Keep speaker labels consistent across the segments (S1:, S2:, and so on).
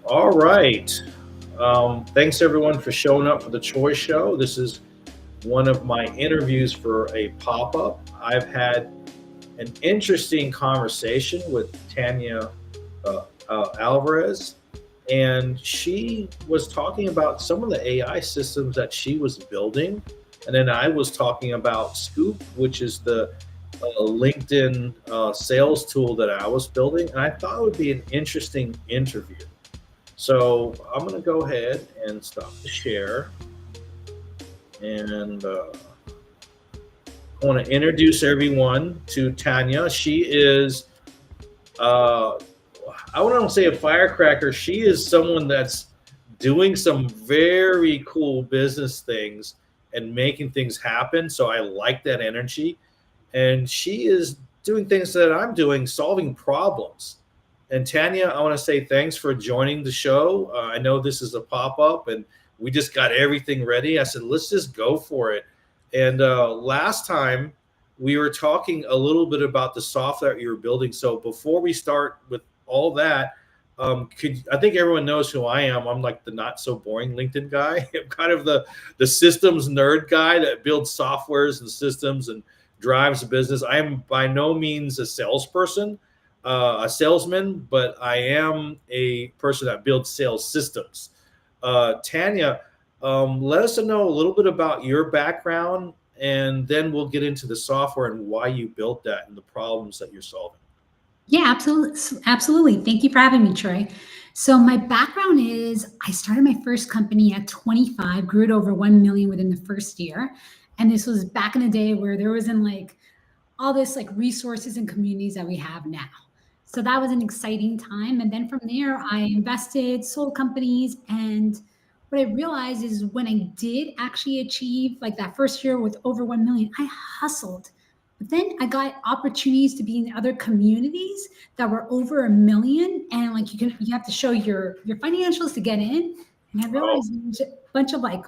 S1: All right. Thanks everyone for showing up for the Choice Show. This is one of my interviews for a pop up. I've had an interesting conversation with Tanya Alvarez, and she was talking about some of the AI systems that she was building. And then I was talking about Scoop, which is the LinkedIn sales tool that I was building. And I thought it would be an interesting interview. So I'm going to go ahead and stop the share. And I want to introduce everyone to Tanya. She is, uh, I wouldn't say a firecracker. She is someone that's doing some very cool business things and making things happen. So I like that energy. And she is doing things that I'm doing, solving problems. And Tanya, I want to say thanks for joining the show. I know this is a pop up and we just got everything ready. I said, let's just go for it. And last time we were talking a little bit about the software you were building. So before we start with all that, I think everyone knows who I am. I'm like the not so boring LinkedIn guy. I'm kind of the systems nerd guy that builds softwares and systems and drives a business. I am by no means a salesperson, a salesman, but I am a person that builds sales systems. Tanya, let us know a little bit about your background, and then we'll get into the software and why you built that and the problems that you're solving.
S2: Yeah, absolutely. Absolutely. Thank you for having me, Troy. So my background is I started my first company at 25, grew it over 1 million within the first year. And this was back in the day where there wasn't like all this like resources and communities that we have now. So that was an exciting time. And then from there, I invested, sold companies. And what I realized is when I did actually achieve like that first year with over 1 million, I hustled. But then I got opportunities to be in other communities that were over 1 million. And like you have to show your financials to get in. And I
S1: Oh,
S2: realized there's a bunch of like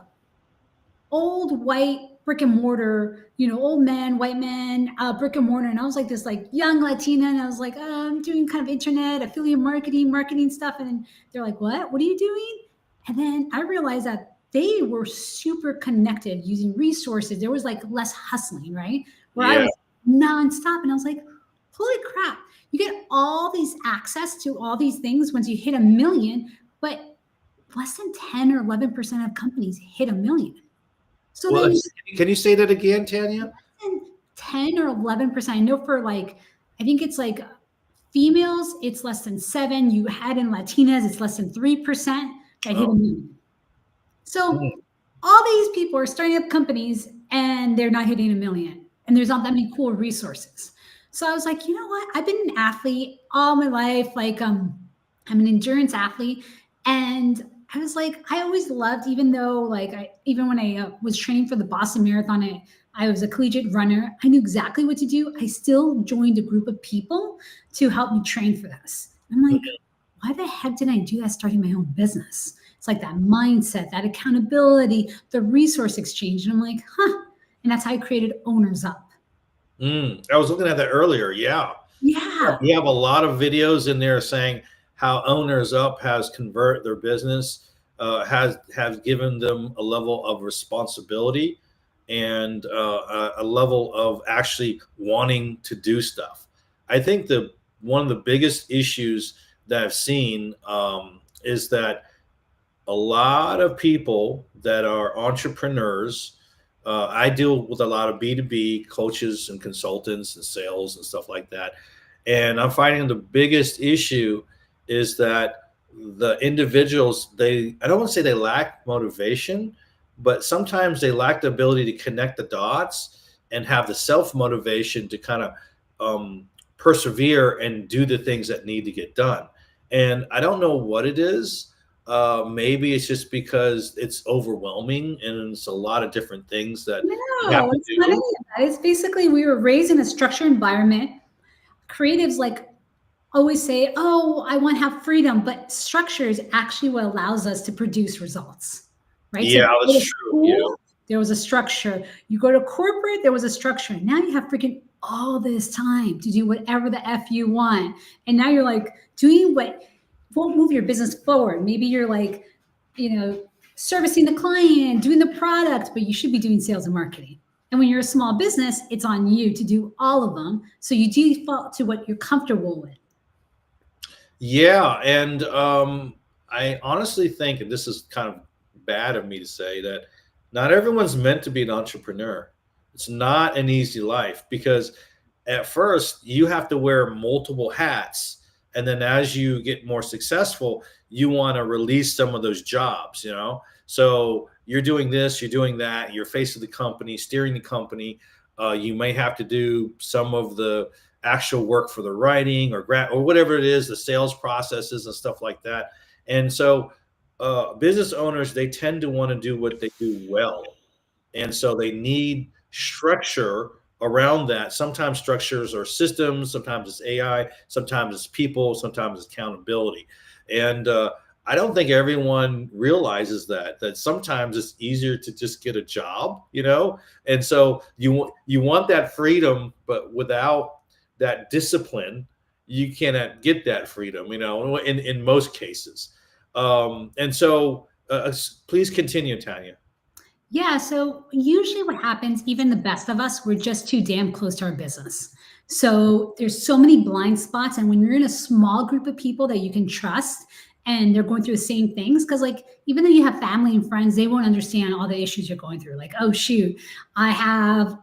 S2: old white brick and mortar, old men, white men, brick and mortar. And I was like this like young Latina, and I was like, I'm doing kind of internet affiliate marketing stuff. And then they're like, what are you doing? And then I realized that they were super connected using resources. There was like less hustling, right? Where I
S1: yeah.
S2: was nonstop. And I was like, holy crap, you get all these access to all these things once you hit 1 million, but less than 10 or 11% of companies hit 1 million. So
S1: Well,
S2: then
S1: can you say that again, Tanya?
S2: 10 or 11%. I know for like, I think it's like females, it's less than 7. You had in Latinas, it's less than 3% that hit a
S1: Oh,
S2: million. So
S1: mm,
S2: all these people are starting up companies and they're not hitting 1 million. And there's not that many cool resources. So I was like, you know what? I've been an athlete all my life. Like, I'm an endurance athlete. And I was like, I always loved, even though like even when I was training for the Boston Marathon, I was a collegiate runner. I knew exactly what to do. I still joined a group of people to help me train for this. I'm like, why the heck did I do that starting my own business? It's like that mindset, that accountability, the resource exchange. And I'm like, huh. And that's how I created Owners Up.
S1: I was looking at that earlier. Yeah.
S2: Yeah.
S1: You have a lot of videos in there saying how Owners Up has convert their business, has given them a level of responsibility and a level of actually wanting to do stuff. I think the one of the biggest issues that I've seen is that a lot of people that are entrepreneurs. I deal with a lot of B2B coaches and consultants and sales and stuff like that. And I'm finding the biggest issue is that the individuals, I don't want to say they lack motivation, but sometimes they lack the ability to connect the dots and have the self motivation to kind of persevere and do the things that need to get done. And I don't know what it is. Maybe it's just because it's overwhelming and it's a lot of different things that you have
S2: No,
S1: to
S2: it's not any
S1: do.
S2: of that. It's basically we were raised in a structured environment. Creatives like always say, oh, I want to have freedom, but structure is actually what allows us to produce results, right? So
S1: Yeah,
S2: if you
S1: that's
S2: go to
S1: true. Yeah.
S2: school, there was a structure. You go to corporate, there was a structure. Now you have freaking all this time to do whatever the F you want. And now you're like doing what won't move your business forward. Maybe you're like, you know, servicing the client, doing the product, but you should be doing sales and marketing. And when you're a small business, it's on you to do all of them. So you default to what you're comfortable with.
S1: Yeah, and I honestly think, and this is kind of bad of me to say, that not everyone's meant to be an entrepreneur. It's not an easy life because at first you have to wear multiple hats, and then as you get more successful, you want to release some of those jobs. So you're doing this, you're doing that, you're facing the company, steering the company. You may have to do some of the actual work for the writing or whatever it is, the sales processes and stuff like that. And so business owners, they tend to want to do what they do well, and so they need structure around that. Sometimes structures are systems, sometimes it's AI, sometimes it's people, sometimes it's accountability. And I don't think everyone realizes that sometimes it's easier to just get a job. And so you want that freedom, but without that discipline, you cannot get that freedom, in most cases. And so please continue, Tanya.
S2: Yeah, so usually what happens, even the best of us, we're just too damn close to our business. So there's so many blind spots. And when you're in a small group of people that you can trust and they're going through the same things, because like even though you have family and friends, they won't understand all the issues you're going through. Like, oh shoot, I have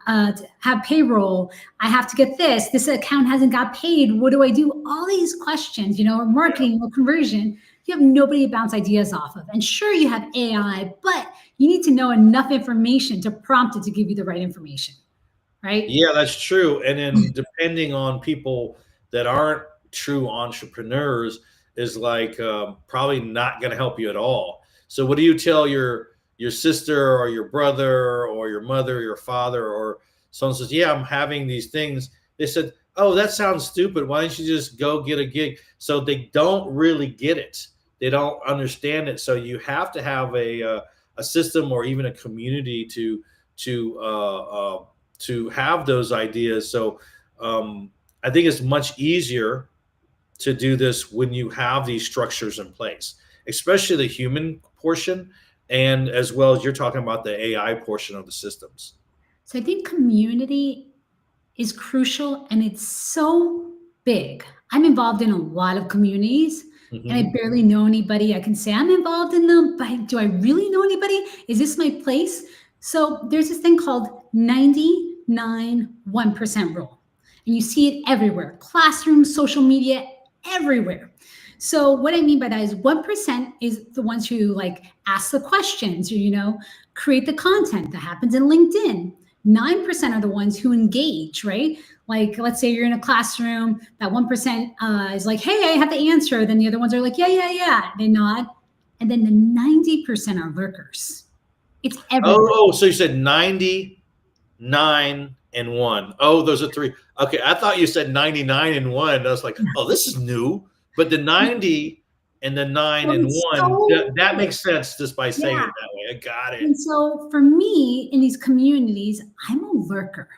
S2: payroll, I have to get this account hasn't got paid. What do I do? All these questions, or
S1: Yeah.
S2: marketing or conversion. You have nobody to bounce ideas off of. And sure, you have AI, but you need to know enough information to prompt it to give you the right information, right?
S1: Yeah, that's true. And then depending on people that aren't true entrepreneurs is like probably not going to help you at all. So what do you tell your sister or your brother or your mother or your father, or someone says, "Yeah, I'm having these things." They said, "Oh, that sounds stupid. Why don't you just go get a gig?" So they don't really get it. They don't understand it. So you have to have a system or even a community to to have those ideas. So I think it's much easier to do this when you have these structures in place, especially the human portion, and as well as you're talking about the AI portion of the systems.
S2: So I think community is crucial and it's so big. I'm involved in a lot of communities and I
S1: Hmm.
S2: barely know anybody. I can say I'm involved in them, but do I really know anybody? Is this my place? So there's this thing called 99.1% rule. And you see it everywhere, classrooms, social media, everywhere. So what I mean by that is 1% is the ones who like ask the questions or, create the content that happens in LinkedIn. 9% are the ones who engage, right? Like, let's say you're in a classroom, that 1% is like, hey, I have the answer. Then the other ones are like, yeah, yeah, yeah. They nod. And then the 90% are lurkers. It's everywhere.
S1: Oh, so you said 99 and 1. Oh, those are three. Okay, I thought you said 99 and 1. I was like, oh, this is new. But the 90 and the 9
S2: So
S1: and
S2: it's
S1: 1,
S2: so
S1: that
S2: big.
S1: makes sense just by saying
S2: Yeah.
S1: it that way. I got it.
S2: And so for me in these communities, I'm a lurker.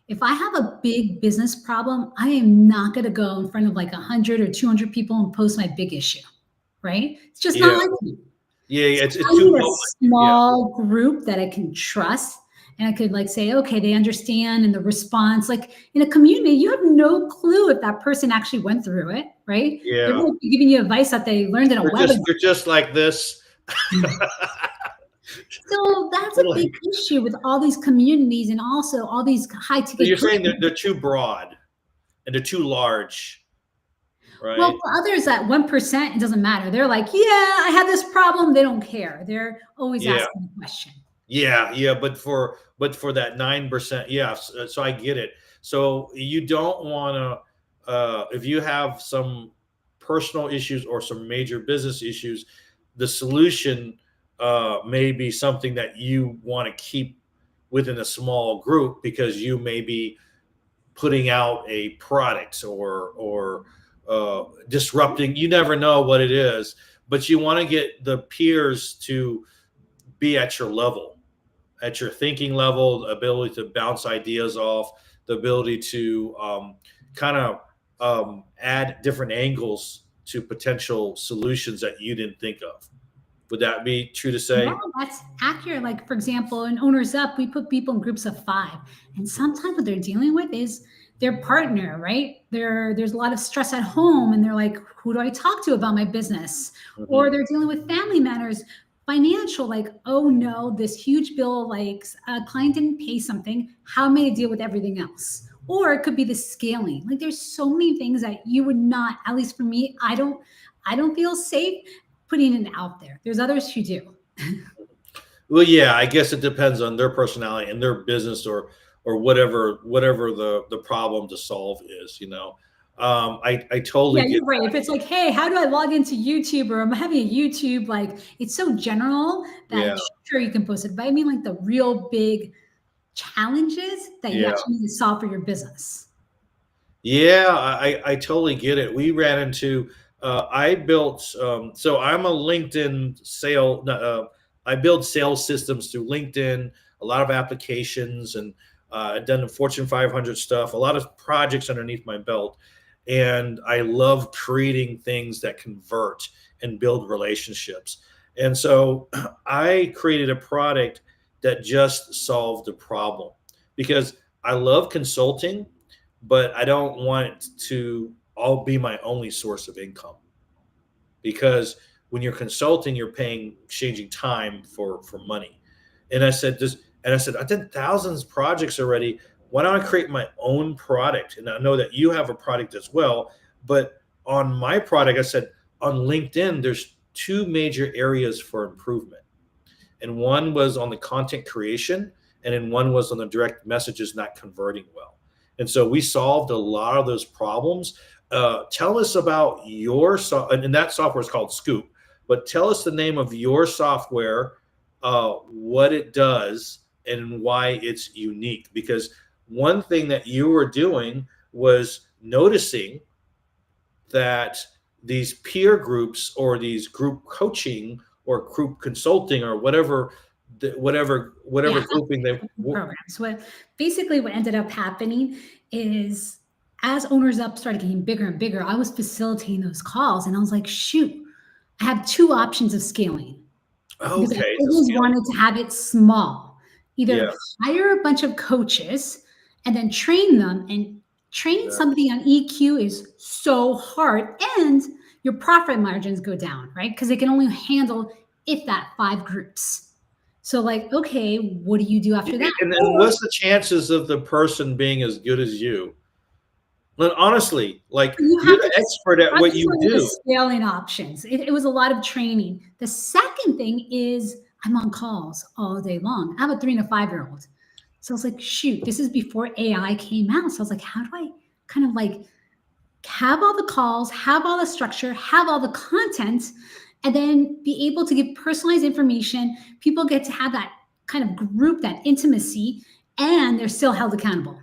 S2: If I have a big business problem, I am not going to go in front of like 100 or 200 people and post my big issue, right? It's just not
S1: Yeah.
S2: like me.
S1: Yeah, yeah,
S2: So
S1: it's
S2: I
S1: too
S2: need a
S1: public. Yeah,
S2: small group that I can trust. And I could like say, okay, they understand and the response. Like in a community, you have no clue if that person actually went through it, right? They
S1: yeah.
S2: might be giving you advice that they learned in a webinar.
S1: They're just like this.
S2: So that's a
S1: Like,
S2: big issue with all these communities and also all these high
S1: so
S2: ticket
S1: you're saying
S2: companies.
S1: they're too broad and they're too large,
S2: Well,
S1: right?
S2: for others, that 1%, it doesn't matter. They're like, yeah, I have this problem. They don't care. They're always
S1: Yeah,
S2: asking a question.
S1: yeah. But for that 9%, yeah. So I get it. So you don't want to, if you have some personal issues or some major business issues, the solution may be something that you want to keep within a small group because you may be putting out a product or disrupting. You never know what it is, but you want to get the peers to be at your level, at your thinking level, the ability to bounce ideas off, the ability to kind of add different angles to potential solutions that you didn't think of. Would that be true to
S2: Yeah,
S1: say?
S2: that's accurate. Like, for example, in Owners Up, we put people in groups of five. And sometimes what they're dealing with is their partner, right? There's a lot of stress at home, and they're like, who do I talk to about my business? Or
S1: Hmm.
S2: they're dealing with family matters, financial, like, oh no, this huge bill, like a client didn't pay something. How am I to deal with everything else? Or it could be the scaling. Like, there's so many things that you would not, at least for me, I don't feel safe putting it out there. There's others who do.
S1: Well, yeah, I guess it depends on their personality and their business, or whatever the problem to solve is. I totally
S2: Yeah,
S1: get
S2: you're right. If it's like, hey, how do I log into YouTube, or I'm having a YouTube, like it's so general
S1: yeah,
S2: that sure you can post it. But I mean like the real big challenges that you
S1: yeah.
S2: actually need to solve for your business.
S1: Yeah, I totally get it. We ran into, I built, so I'm a LinkedIn sale, no, I build sales systems through LinkedIn, a lot of applications, and I've done the Fortune 500 stuff, a lot of projects underneath my belt. And I love creating things that convert and build relationships. And so I created a product that just solved the problem, because I love consulting, but I don't want it to all be my only source of income, because when you're consulting, you're paying exchanging time for money. And I said, I've done thousands of projects already. Why don't I create my own product? And I know that you have a product as well, but on my product, I said on LinkedIn, there's two major areas for improvement, and one was on the content creation, and then one was on the direct messages not converting well. And so we solved a lot of those problems. Tell us about your and that software is called Scoop. But tell us the name of your software, what it does, and why it's unique. Because one thing that you were doing was noticing that these peer groups, or these group coaching or group consulting, or whatever
S2: Yeah,
S1: grouping they.
S2: programs. What ended up happening is, as Owners Up started getting bigger and bigger, I was facilitating those calls, and I was like, shoot, I have two options of scaling. Because I
S1: Okay, the
S2: always
S1: scaling.
S2: wanted to have it small.
S1: Yeah,
S2: Either hire a bunch of coaches and then train them, and training
S1: exactly.
S2: somebody on EQ is so hard, and your profit margins go down, right? Because they can only handle, if that, five groups. So, like, okay, what do you do after that?
S1: And
S2: Or
S1: what's the chances of the person being as good as you? But honestly, like,
S2: you
S1: you're
S2: have to
S1: the
S2: just,
S1: expert at
S2: I'm
S1: what
S2: just
S1: you
S2: telling you the
S1: do.
S2: scaling options. It was a lot of training. The second thing is, I'm on calls all day long. I have a 3 and a 5-year-old. So I was like, shoot, this is before AI came out. So I was like, how do I kind of like have all the calls, have all the structure, have all the content, and then be able to give personalized information? People get to have that kind of group, that intimacy, and they're still held accountable.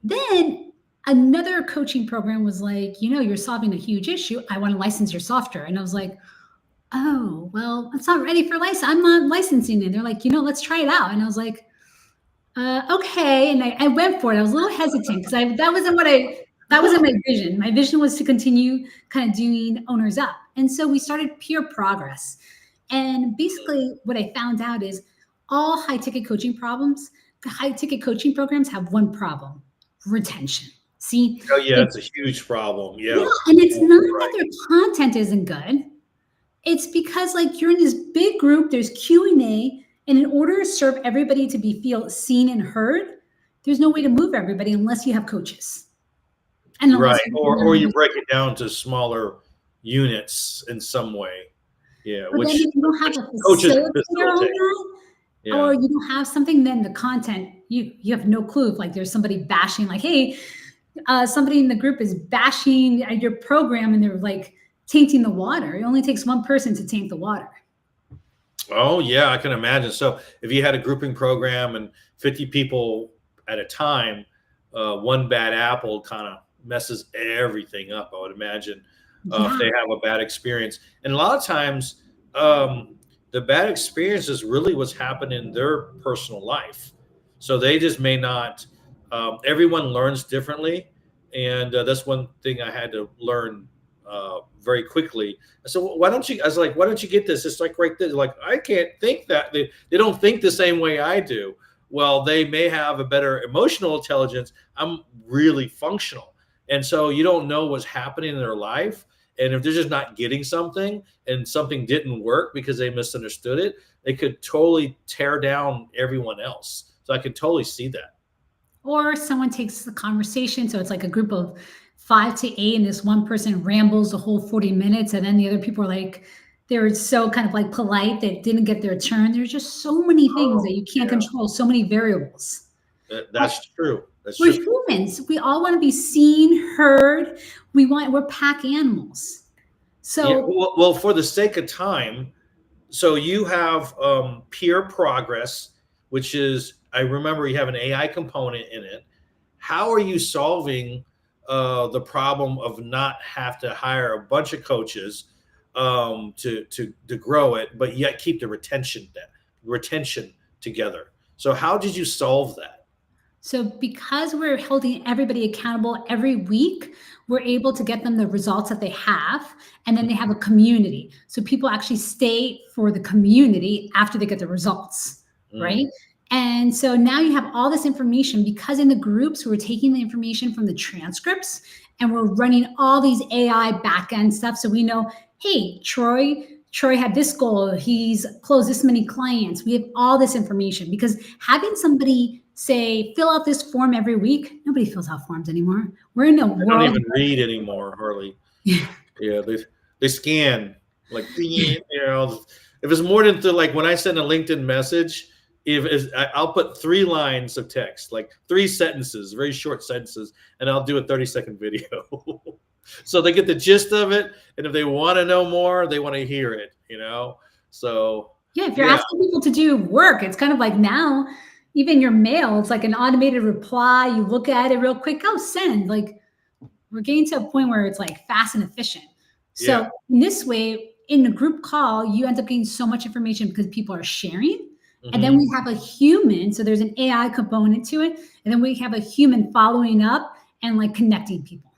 S2: Then another coaching program was like, you're solving a huge issue. I want to license your software. And I was like, oh, well, it's not ready for license. I'm not licensing it. They're like, let's try it out. And I was like, okay. And I went for it. I was a little hesitant because that wasn't my vision. My vision was to continue kind of doing Owners Up. And so we started Peer Progress. And basically what I found out is all high ticket coaching programs have one problem: retention. See,
S1: Oh yeah,
S2: they,
S1: it's a huge problem.
S2: yeah,
S1: Yeah,
S2: and it's not
S1: you're
S2: that
S1: right.
S2: their content isn't good. It's because, like, you're in this big group, there's Q&A, and in order to serve everybody to be feel seen and heard, there's no way to move everybody unless you have coaches. And
S1: Right,
S2: unless you
S1: or you break it down to smaller units in some way. Yeah,
S2: but then if you don't have
S1: which
S2: a
S1: coaches can
S2: facilitator on
S1: facilitate.
S2: that,
S1: Yeah.
S2: or you don't have something, then the content, you have no clue if, like, there's somebody bashing, like, hey, somebody in the group is bashing your program, and they're like tainting the water. It only takes one person to taint the water.
S1: Oh yeah, I can imagine. So if you had a grouping program and 50 people at a time, one bad apple kind of messes everything up. I would imagine, if
S2: Yeah.
S1: they have a bad experience, and a lot of times, um, the bad experience is really what's happened in their personal life. So they just may not. Everyone learns differently, and that's one thing I had to learn very quickly. So why don't you? I was like, why don't you get this? It's like right there. Like I can't think that they don't think the same way I do. Well, they may have a better emotional intelligence. I'm really functional, and so you don't know what's happening in their life. And if they're just not getting something and something didn't work because they misunderstood it, they could totally tear down everyone else. So I could totally see that.
S2: Or someone takes the conversation, so it's like a group of 5 to 8, and this one person rambles the whole 40 minutes, and then the other people are like, they're so kind of like polite that didn't get their turn. There's just so many things that
S1: Oh,
S2: you can't
S1: yeah,
S2: control, so many variables. But
S1: that's true. That's
S2: we're
S1: true.
S2: humans. We all want to be seen, heard. We're pack animals.
S1: Yeah.
S2: So
S1: Well, for the sake of time, so you have peer progress, which is I remember you have an AI component in it. How are you solving the problem of not have to hire a bunch of coaches to grow it, but yet keep the retention together? So how did you solve that?
S2: So, because we're holding everybody accountable every week, we're able to get them the results that they have. And then they have a community. So, people actually stay for the community after they get the results,
S1: Mm,
S2: right? And so now you have all this information because in the groups, we're taking the information from the transcripts and we're running all these AI backend stuff. So we know, hey, Troy had this goal. He's closed this many clients. We have all this information because having somebody say, fill out this form every week, nobody fills out forms anymore. We're in a
S1: I don't
S2: world.
S1: even read anymore, hardly. Yeah, they scan like if it's more than like when I send a LinkedIn message, if it's, I'll put 3 lines of text, like 3 sentences, very short sentences, and I'll do a 30-second video. So they get the gist of it, and if they want to know more, they want to hear it. So
S2: Yeah, if you're
S1: yeah,
S2: asking people to do work, it's kind of like now, even your mail, it's like an automated reply. You look at it real quick, oh, send. Like we're getting to a point where it's like fast and efficient.
S1: yeah.
S2: So in this way, in a group call, you end up getting so much information because people are sharing. And then
S1: Hmm.
S2: we have a human, so there's an AI component to it. And then we have a human following up and like connecting people.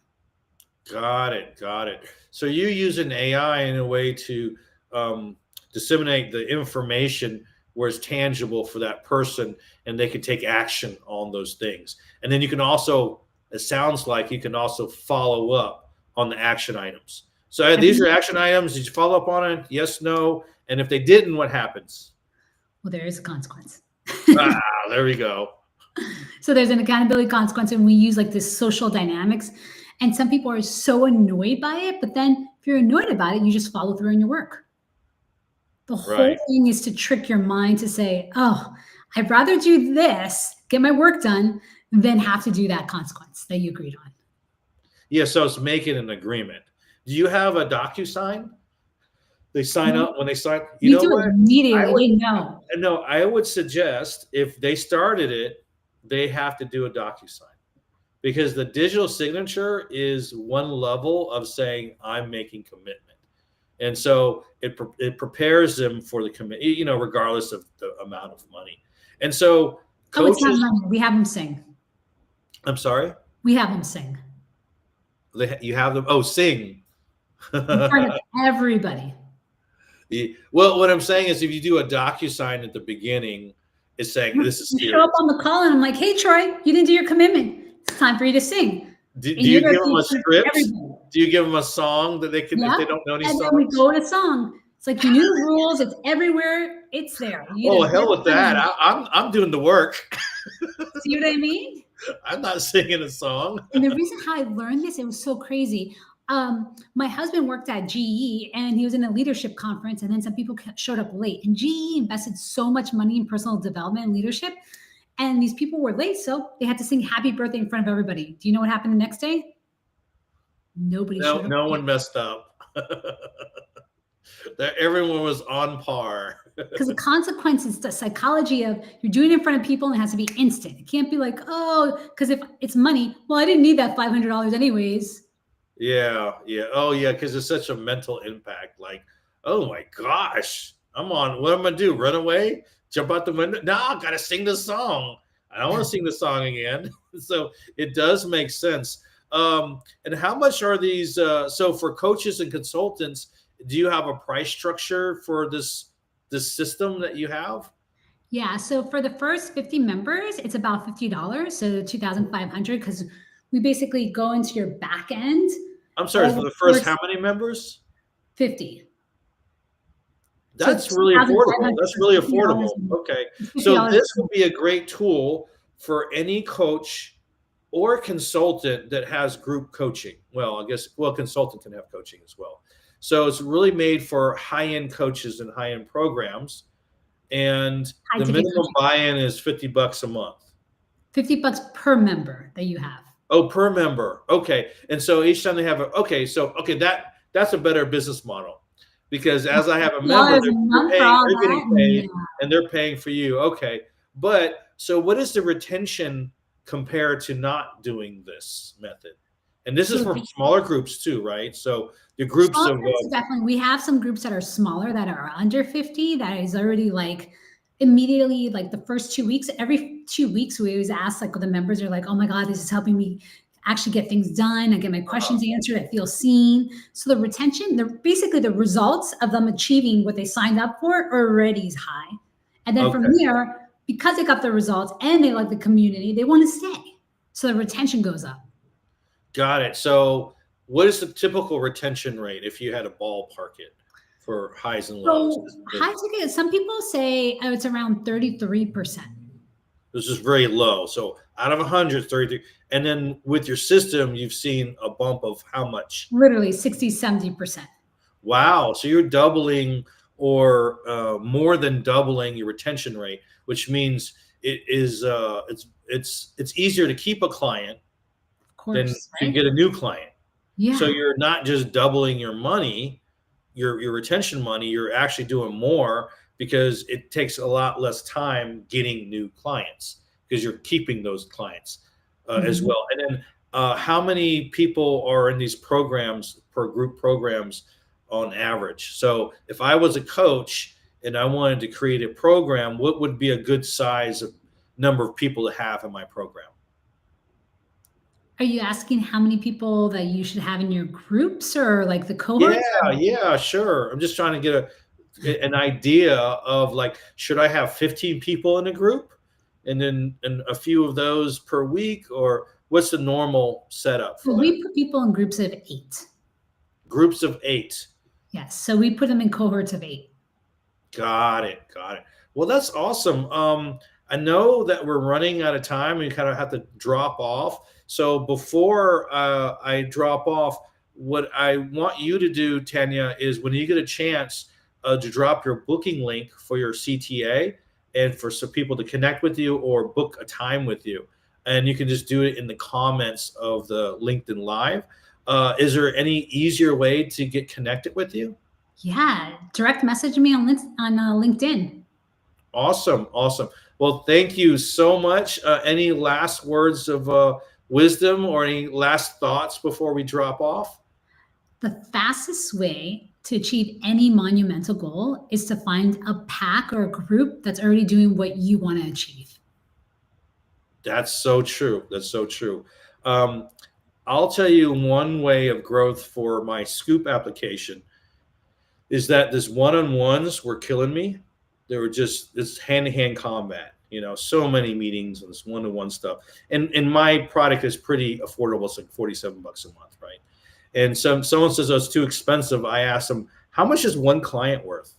S1: Got it. Got it. So you use an AI in a way to um, disseminate the information where it's tangible for that person and they can take action on those things. And then you can also, it sounds like you can also follow up on the action items. So these are action items. Did you follow up on it? Yes, no. And if they didn't, what happens?
S2: Well, there is a consequence.
S1: Ah, there we go.
S2: So there's an accountability consequence, and we use like this social dynamics. And some people are so annoyed by it, but then if you're annoyed about it, you just follow through in your work. The whole
S1: Right.
S2: thing is to trick your mind to say, oh, I'd rather do this, get my work done, than have to do that consequence that you agreed on.
S1: Yeah. So it's making an agreement. Do you have a DocuSign? They sign
S2: No,
S1: up when they sign. You
S2: we
S1: know
S2: do it
S1: what? I
S2: immediately.
S1: would
S2: They know.
S1: no. I would suggest if they started it, they have to do a DocuSign because the digital signature is one level of saying I'm making commitment, and so it prepares them for the commit. Regardless of the amount of money. And so
S2: Oh, it's not
S1: coaches.
S2: money. We have them sing.
S1: I'm sorry.
S2: We have them sing
S1: You have them. Oh, sing.
S2: in front of everybody.
S1: Well, what I'm saying is, if you do a DocuSign at the beginning, it's saying this is
S2: You show up
S1: serious.
S2: on the call and I'm like, hey, Troy, you didn't do your commitment. It's time for you to sing.
S1: Do
S2: And you're
S1: you
S2: going
S1: give
S2: to be
S1: them
S2: in
S1: a
S2: front of
S1: script?
S2: everybody.
S1: Do you give them a song that they can, if
S2: Yeah.
S1: they don't know any
S2: And then we
S1: songs?
S2: go to song. It's like you knew the rules. It's everywhere. It's there. You
S1: Oh,
S2: either
S1: hell with that! I'm doing the work.
S2: see what I mean?
S1: I'm not singing a song.
S2: And the reason how I learned this, it was so crazy. My husband worked at GE and he was in a leadership conference, and then some people showed up late. And GE invested so much money in personal development and leadership, and these people were late, so they had to sing "Happy Birthday" in front of everybody. Do you know what happened the next day? Nobody
S1: No,
S2: showed up
S1: no one messed up. That everyone was on par.
S2: because the consequence is the psychology of you're doing it in front of people and it has to be instant. It can't be like, oh, because if it's money, well, I didn't need that $500 anyways.
S1: Yeah, yeah. Oh, yeah, because it's such a mental impact. Like, oh my gosh, I'm on. What am I gonna do? Run away? Jump out the window? No, I gotta sing the song. I don't want to sing the song again. So it does make sense. And how much are these? So for coaches and consultants, do you have a price structure for this system that you have?
S2: Yeah. So for the first 50 members, it's about $50. So 2,500, because we basically go into your back end.
S1: I'm sorry,
S2: All
S1: for
S2: the
S1: the first how
S2: course
S1: many members?
S2: 50. So
S1: That's really affordable.
S2: 2,500
S1: That's
S2: for
S1: really
S2: $50
S1: affordable. Okay. So
S2: $50.
S1: this would be a great tool for any coach or consultant that has group coaching. Well, I guess, well, consultant can have coaching as well. So it's really made for high-end coaches and high-end programs. And
S2: High
S1: the
S2: ticket
S1: minimum
S2: coaching.
S1: buy-in is $50 a month.
S2: $50 per member that you have.
S1: Oh, per member. Okay. And so each time they have okay, that's a better business model because as I have a member,
S2: $50 a month for
S1: paying,
S2: all
S1: they're getting
S2: that?
S1: paid,
S2: No.
S1: and they're paying for you. Okay. But so what is the retention compared to not doing this method? And this is
S2: So
S1: for
S2: the
S1: smaller groups too, right? So the groups
S2: small
S1: of
S2: groups, definitely. We have some groups that are smaller that are under 50 that is already like immediately like the first 2 weeks. Every 2 weeks, we always ask, like, the members are like, oh my God, this is helping me actually get things done. I get my questions answered. I feel seen. So the retention, the basically the results of them achieving what they signed up for are already high. And then from
S1: okay,
S2: there, because they got the results and they like the community, they want to stay. So the retention goes up.
S1: got it. So what is the typical retention rate if you had to ballpark it for highs and lows?
S2: So high ticket, some people say, oh, it's around 33%.
S1: This is very low. So out of 100, 33. And then with your system, you've seen a bump of how much?
S2: Literally 60, 70%.
S1: Wow. So you're doubling or more than doubling your retention rate, which means it is it's easier to keep a client
S2: Of
S1: than
S2: course,
S1: to
S2: right?
S1: get a new client. So
S2: Yeah.
S1: you're not just doubling your money, your retention money, you're actually doing more because it takes a lot less time getting new clients because you're keeping those clients as
S2: Mhm.
S1: well. And then how many people are in these programs per group programs on average? So if I was a coach and I wanted to create a program, what would be a good size of number of people to have in my program?
S2: Are you asking how many people that you should have in your groups or like the
S1: Yeah,
S2: cohorts?
S1: yeah, sure. I'm just trying to get an idea of like, should I have 15 people in a group, and then and a few of those per week, or what's the normal setup for
S2: Well,
S1: that?
S2: we put people in groups of 8.
S1: Groups of 8.
S2: Yes. So we put them in cohorts of 8.
S1: Got it. Got it. Well, that's awesome. I know that we're running out of time and you kind of have to drop off. So before I drop off, what I want you to do, Tanya, is when you get a chance to drop your booking link for your CTA and for some people to connect with you or book a time with you. And you can just do it in the comments of the LinkedIn Live. Is there any easier way to get connected with you?
S2: Yeah. Direct message me on LinkedIn.
S1: Awesome, awesome. Well, thank you so much. Any last words of wisdom or any last thoughts before we drop off?
S2: The fastest way to achieve any monumental goal is to find a pack or a group that's already doing what you want to achieve.
S1: That's so true. That's so true. Um, I'll tell you one way of growth for my Scoop application is that this one-on-ones were killing me. They were just this hand-to-hand combat. So many meetings and this one-to-one stuff. And my product is pretty affordable. It's like $47 a month, right? And someone says, oh, it's too expensive. I ask them, how much is one client worth?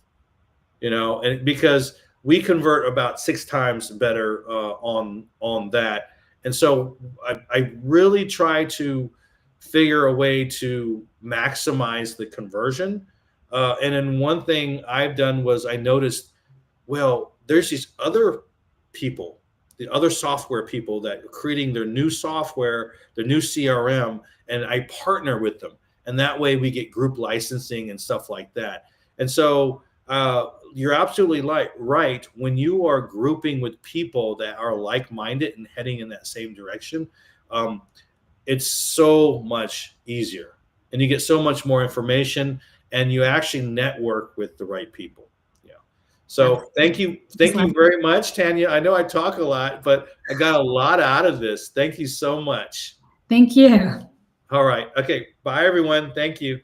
S1: And because we convert about 6 times better on that. And so I really try to figure a way to maximize the conversion. And then one thing I've done was I noticed, well, there's these other people, the other software people that are creating their new software, their new CRM, and I partner with them. And that way we get group licensing and stuff like that. And so you're absolutely right. When you are grouping with people that are like-minded and heading in that same direction, um, it's so much easier and you get so much more information and you actually network with the right people. Yeah. So
S2: Absolutely.
S1: thank you very much, Tanya. I know I talk a lot, but I got a lot out of this. Thank you so much.
S2: Thank you.
S1: All right. Okay. Bye, everyone. Thank you.